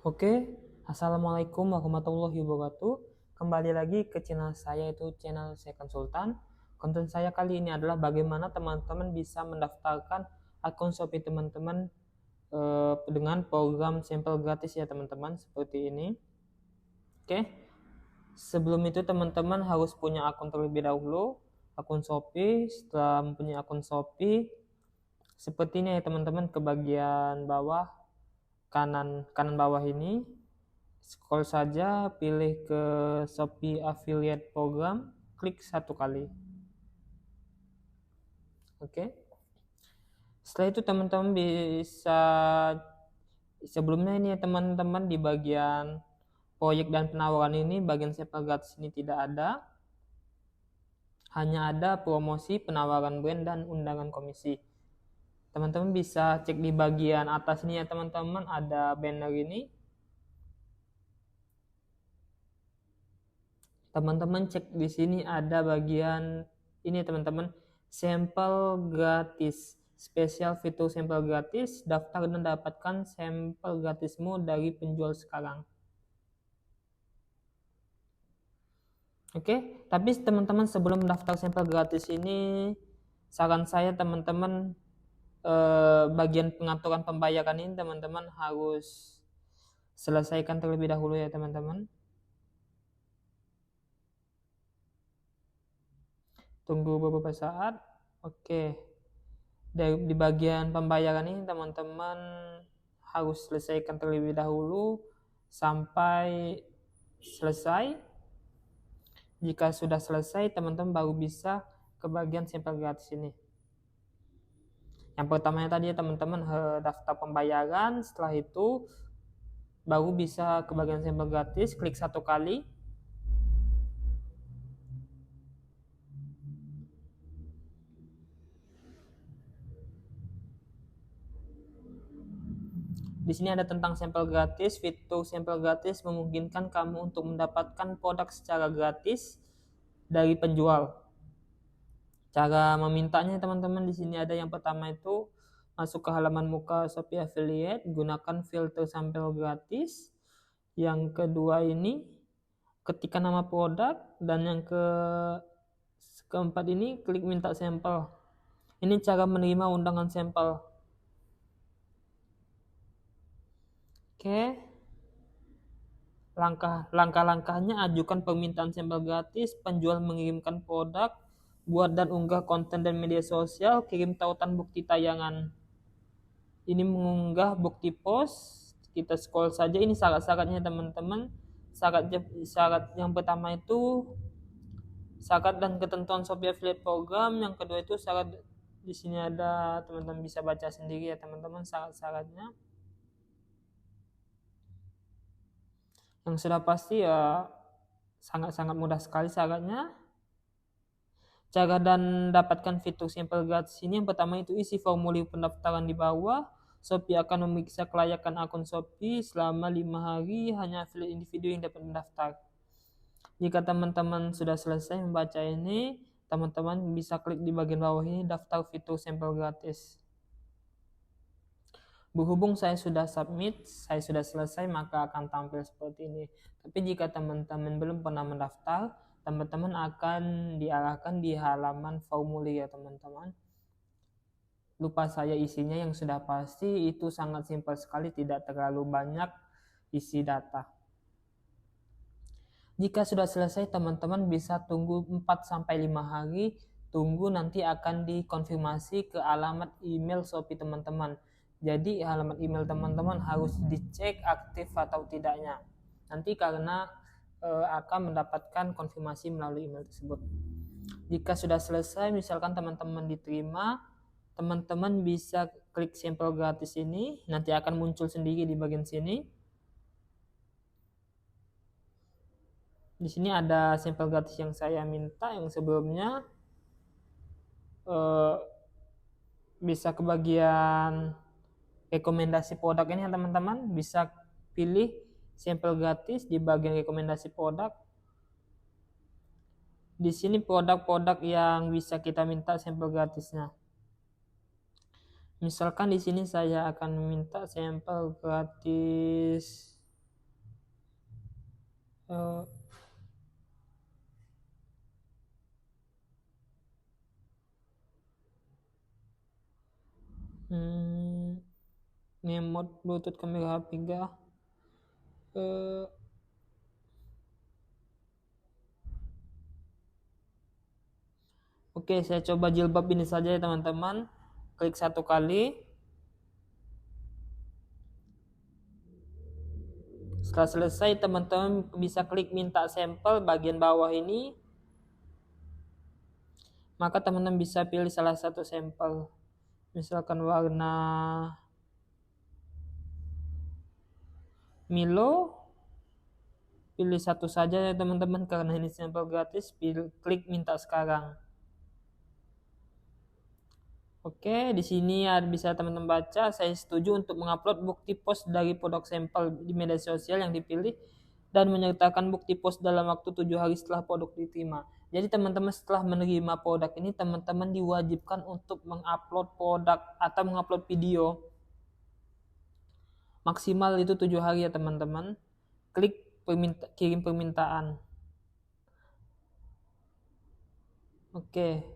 Oke, Assalamualaikum warahmatullahi wabarakatuh. Kembali lagi ke channel saya, itu channel saya konsultan. Konten saya kali ini adalah bagaimana teman-teman bisa mendaftarkan akun Shopee teman-teman dengan program sampel gratis ya teman-teman, seperti ini. Oke, sebelum itu teman-teman harus punya akun terlebih dahulu, akun Shopee. Setelah mempunyai akun Shopee, seperti ini ya teman-teman, ke bagian bawah kanan bawah ini. Scroll saja, pilih ke Shopee Affiliate Program, klik satu kali. Oke. Setelah itu teman-teman bisa, sebelumnya ini ya teman-teman, di bagian proyek dan penawaran ini, bagian sampel gratis ini tidak ada. Hanya ada promosi, penawaran brand, dan undangan komisi. Teman-teman bisa cek di bagian atas ini ya teman-teman, ada banner ini. Teman-teman cek di sini ada bagian ini teman-teman, sampel gratis, spesial fitur sampel gratis, daftar dan dapatkan sampel gratismu dari penjual sekarang. Oke, tapi teman-teman sebelum daftar sampel gratis ini, saran saya teman-teman, bagian pengaturan pembayaran ini teman-teman harus selesaikan terlebih dahulu ya teman-teman. Tunggu beberapa saat. Oke, di bagian pembayaran ini teman-teman harus selesaikan terlebih dahulu sampai selesai. Jika sudah selesai, teman-teman baru bisa ke bagian sampel gratis ini. Yang pertamanya tadi ya teman-teman, daftar pembayaran. Setelah itu baru bisa ke bagian sampel gratis, klik satu kali. Di sini ada tentang sampel gratis. Fitur sampel gratis memungkinkan kamu untuk mendapatkan produk secara gratis dari penjual. Cara memintanya teman-teman, di sini ada yang pertama itu masuk ke halaman muka Shopee Affiliate, gunakan filter sampel gratis. Yang kedua ini ketikkan nama produk, dan yang keempat ini klik minta sampel. Ini cara menerima undangan sampel. Oke. Langkah-langkahnya: ajukan permintaan sampel gratis, penjual mengirimkan produk, buat dan unggah konten dan media sosial, kirim tautan bukti tayangan. Ini mengunggah bukti post, kita scroll saja. Ini syarat-syaratnya teman-teman. Syarat yang pertama itu syarat dan ketentuan Shopee Affiliate Program. Yang kedua itu syarat, di sini ada, teman-teman bisa baca sendiri ya teman-teman syarat-syaratnya. Yang sudah pasti ya sangat-sangat mudah sekali syaratnya. Cara dan dapatkan fitur sampel gratis ini, yang pertama itu isi formulir pendaftaran di bawah. Shopee akan memeriksa kelayakan akun Shopee selama 5 hari, hanya affiliate individu yang dapat mendaftar. Jika teman-teman sudah selesai membaca ini, teman-teman bisa klik di bagian bawah ini, daftar fitur sampel gratis. Berhubung saya sudah submit, saya sudah selesai, maka akan tampil seperti ini. Tapi jika teman-teman belum pernah mendaftar, teman-teman akan diarahkan di halaman formulir ya teman-teman. Lupa saya isinya, yang sudah pasti itu sangat simpel sekali, tidak terlalu banyak isi data. Jika sudah selesai, teman-teman bisa tunggu 4-5 hari, tunggu nanti akan dikonfirmasi ke alamat email Shopee teman-teman. Jadi alamat email teman-teman harus dicek aktif atau tidaknya. Nanti karena akan mendapatkan konfirmasi melalui email tersebut. Jika sudah selesai, misalkan teman-teman diterima, teman-teman bisa klik sampel gratis ini, nanti akan muncul sendiri di bagian sini. Di sini ada sampel gratis yang saya minta, yang sebelumnya. Bisa ke bagian rekomendasi produk ini ya teman-teman, bisa pilih sampel gratis di bagian rekomendasi produk. Di sini produk-produk yang bisa kita minta sampel gratisnya. Misalkan di sini saya akan minta sampel gratis Ini mode Bluetooth kamera HP ga. Oke, saya coba jilbab ini saja ya teman-teman. Klik satu kali. Setelah selesai, teman-teman bisa klik minta sampel bagian bawah ini. Maka teman-teman bisa pilih salah satu sampel. Misalkan warna Milo. Pilih satu saja ya teman-teman, karena ini sampel gratis. Klik minta sekarang. Oke, di sini bisa teman-teman baca, saya setuju untuk mengupload bukti post dari produk sampel di media sosial yang dipilih dan menyertakan bukti post dalam waktu 7 hari setelah produk diterima. Jadi teman-teman setelah menerima produk ini, teman-teman diwajibkan untuk mengupload produk atau mengupload video. Maksimal itu 7 hari ya teman-teman. Klik kirim permintaan. Oke.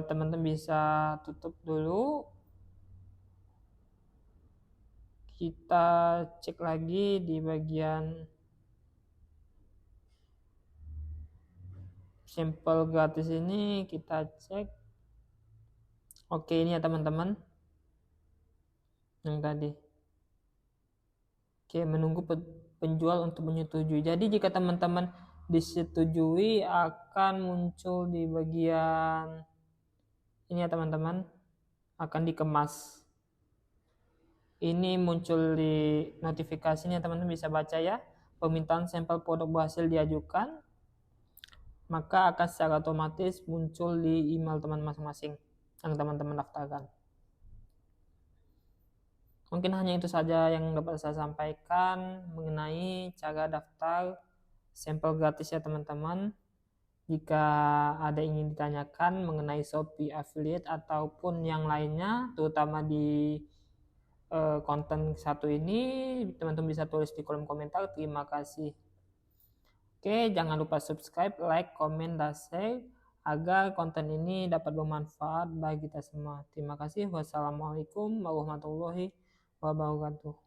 Teman-teman bisa tutup dulu. Kita cek lagi di bagian sampel gratis ini, kita cek. Oke, ini ya teman-teman yang tadi. Oke, menunggu penjual untuk menyetujui. Jadi jika teman-teman disetujui, akan muncul di bagian ini ya teman-teman, akan dikemas. Ini muncul di notifikasinya, teman-teman bisa baca ya. Permintaan sampel produk berhasil diajukan, maka akan secara otomatis muncul di email teman masing-masing yang teman-teman daftarkan. Mungkin hanya itu saja yang dapat saya sampaikan mengenai cara daftar sampel gratis ya teman-teman. Jika ada yang ingin ditanyakan mengenai Shopee Affiliate ataupun yang lainnya, terutama di konten satu ini, teman-teman bisa tulis di kolom komentar. Terima kasih. Oke, jangan lupa subscribe, like, komen, dan share agar konten ini dapat bermanfaat bagi kita semua. Terima kasih. Wassalamualaikum warahmatullahi wabarakatuh.